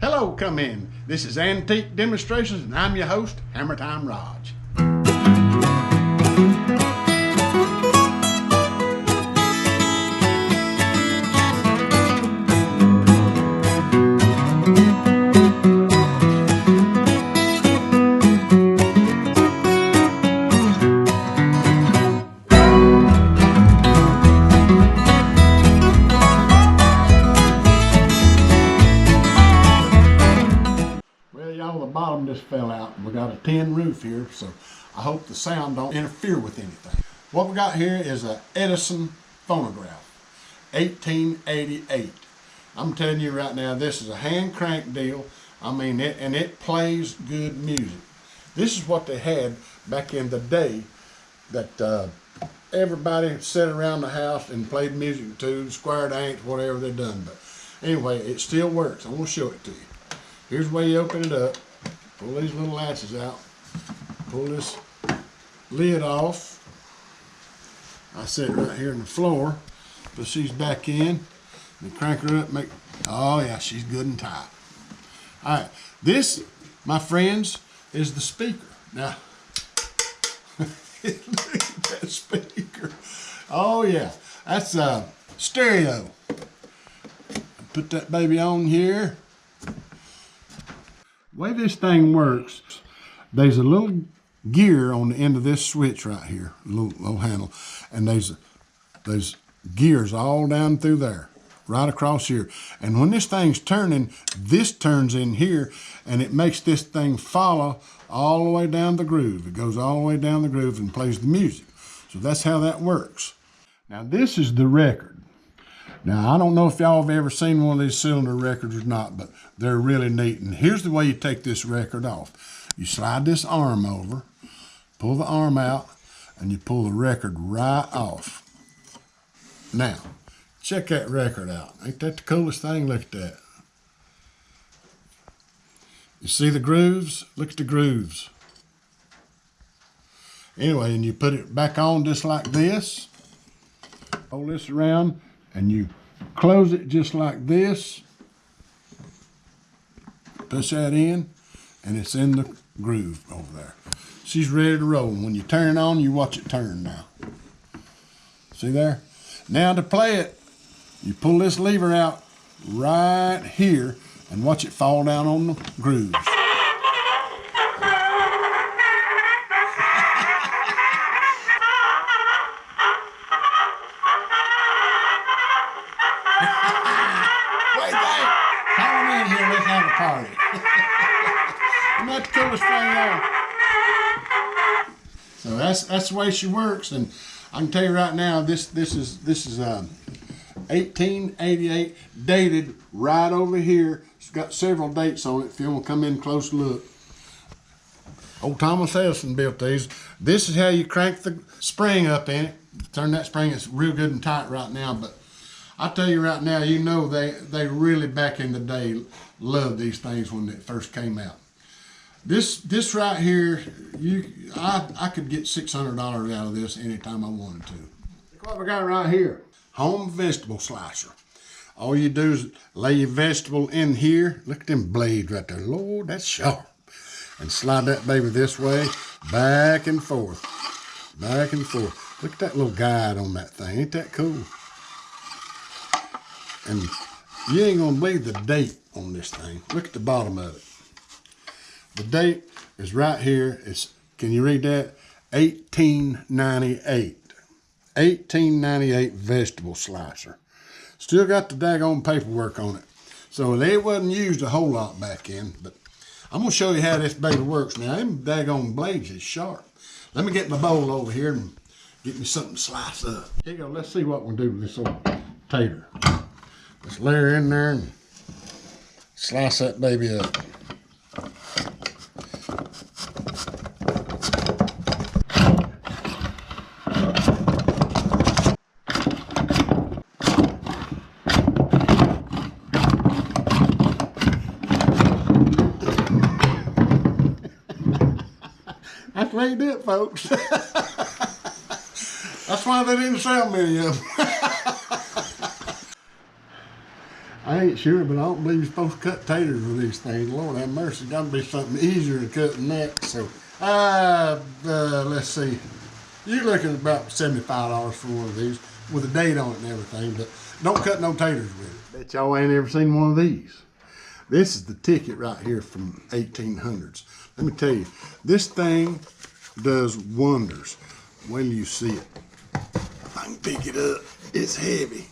Hello, come in. This is Antique Demonstrations, and I'm your host, Hammer Time Raj. The bottom just fell out, and we got a tin roof here, so I hope the sound don't interfere with anything. What we got here is a Edison phonograph, 1888. I'm telling you right now, this is a hand crank deal. I mean, it plays good music. This is what they had back in the day that everybody sat around the house and played music to, square dance, whatever they done. But anyway, it still works. I'm gonna show it to you. Here's the way you open it up. Pull these little latches out. Pull this lid off. I set it right here on the floor. Put these back in. And crank her up. Oh yeah, she's good and tight. All right, this, my friends, is the speaker. Now, look at that speaker. Oh yeah, that's a stereo. Put that baby on here. The way this thing works, there's a little gear on the end of this switch right here, little handle, and there's gears all down through there, right across here. And when this thing's turning, this turns in here, and it makes this thing follow all the way down the groove. It goes all the way down the groove and plays the music. So that's how that works. Now this is the record. Now, I don't know if y'all have ever seen one of these cylinder records or not, but they're really neat. And here's the way you take this record off. You slide this arm over, pull the arm out, and you pull the record right off. Now, check that record out. Ain't that the coolest thing? Look at that. You see the grooves? Look at the grooves. Anyway, and you put it back on just like this. Hold this around. And you close it just like this, push that in, and it's in the groove over there. She's ready to roll. When you turn it on, you watch it turn now. See there? Now to play it, you pull this lever out right here and watch it fall down on the grooves. Come in here, let's have a party. Isn't that the coolest thing on? So that's the way she works, and I can tell you right now, this is 1888, dated right over here. It's got several dates on it. If you want to come in close look. Old Thomas Edison built these. This is how you crank the spring up in it. Turn that spring. It's real good and tight right now, but I tell you right now, you know they really back in the day loved these things when they first came out. This right here, I could get $600 out of this anytime I wanted to. Look what we got right here. Home vegetable slicer. All you do is lay your vegetable in here. Look at them blades right there. Lord, that's sharp. And slide that baby this way, back and forth, back and forth. Look at that little guide on that thing. Ain't that cool? And you ain't gonna believe the date on this thing. Look at the bottom of it. The date is right here. Can you read that? 1898. 1898 vegetable slicer. Still got the daggone paperwork on it. So they wasn't used a whole lot back in, but I'm gonna show you how this baby works now. Them daggone blades is sharp. Let me get my bowl over here and get me something to slice up. Here you go, let's see what we'll do with this old tater. Just lay her in there and slice that baby up. That's the way you do it, folks. That's why they didn't sell many of them. I ain't sure, but I don't believe you're supposed to cut taters with these things. Lord have mercy, gotta be something easier to cut than that. So, let's see. You're looking at about $75 for one of these with a date on it and everything, but don't cut no taters with it. Bet y'all ain't ever seen one of these. This is the ticket right here from 1800s. Let me tell you, this thing does wonders when you see it. I can pick it up. It's heavy.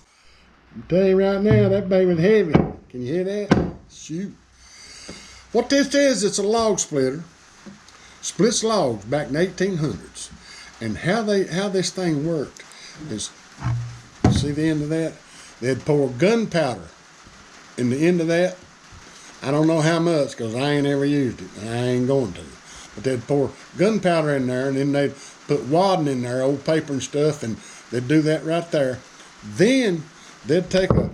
I'm telling you right now, that baby's heavy. Can you hear that? Shoot. What this is, it's a log splitter. Splits logs back in the 1800s. And how this thing worked is, see the end of that? They'd pour gunpowder in the end of that. I don't know how much, because I ain't ever used it, and I ain't going to. But they'd pour gunpowder in there, and then they'd put wadding in there, old paper and stuff, and they'd do that right there. Then they'd take a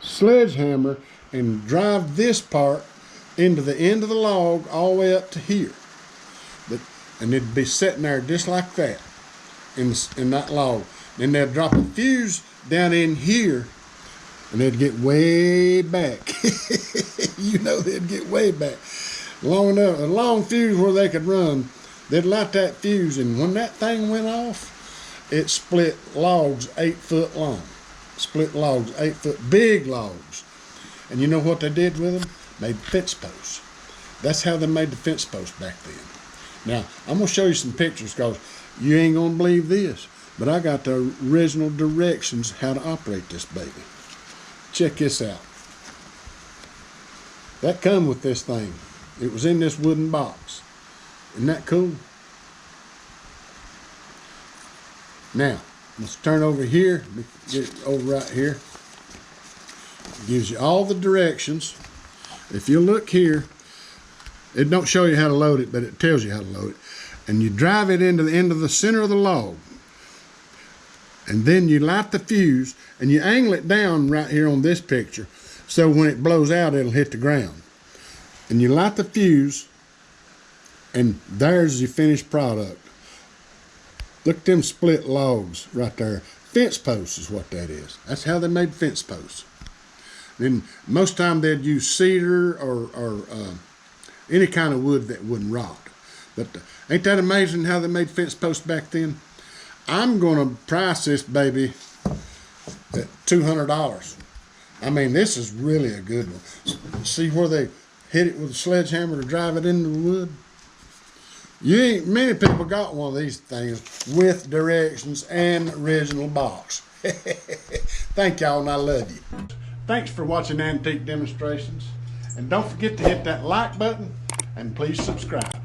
sledgehammer and drive this part into the end of the log all the way up to here. And it'd be sitting there just like that in that log. Then they'd drop a fuse down in here, and they'd get way back. You know, they'd get way back. Long enough, a long fuse where they could run. They'd light that fuse, and when that thing went off, it split logs 8 foot long. Split logs 8 foot, big logs. And you know what they did with them? Made fence posts. That's how they made the fence posts back then. Now, I'm going to show you some pictures, because you ain't going to believe this, but I got the original directions how to operate this baby. Check this out. That come with this thing. It was in this wooden box. Isn't that cool? Now, let's turn over here. Get it over right here. It gives you all the directions. If you look here, it don't show you how to load it, but it tells you how to load it. And you drive it into the end of the center of the log. And then you light the fuse, and you angle it down right here on this picture, so when it blows out, it'll hit the ground. And you light the fuse, and there's your finished product. Look at them split logs right there. Fence posts is what that is. That's how they made fence posts. Then most time they'd use cedar or any kind of wood that wouldn't rot. But ain't that amazing how they made fence posts back then? I'm going to price this baby at $200. I mean, this is really a good one. See where they hit it with a sledgehammer to drive it into the wood? Many people got one of these things with directions and original box. Thank y'all, and I love you. Thanks for watching Antique Demonstrations. And don't forget to hit that like button, and please subscribe.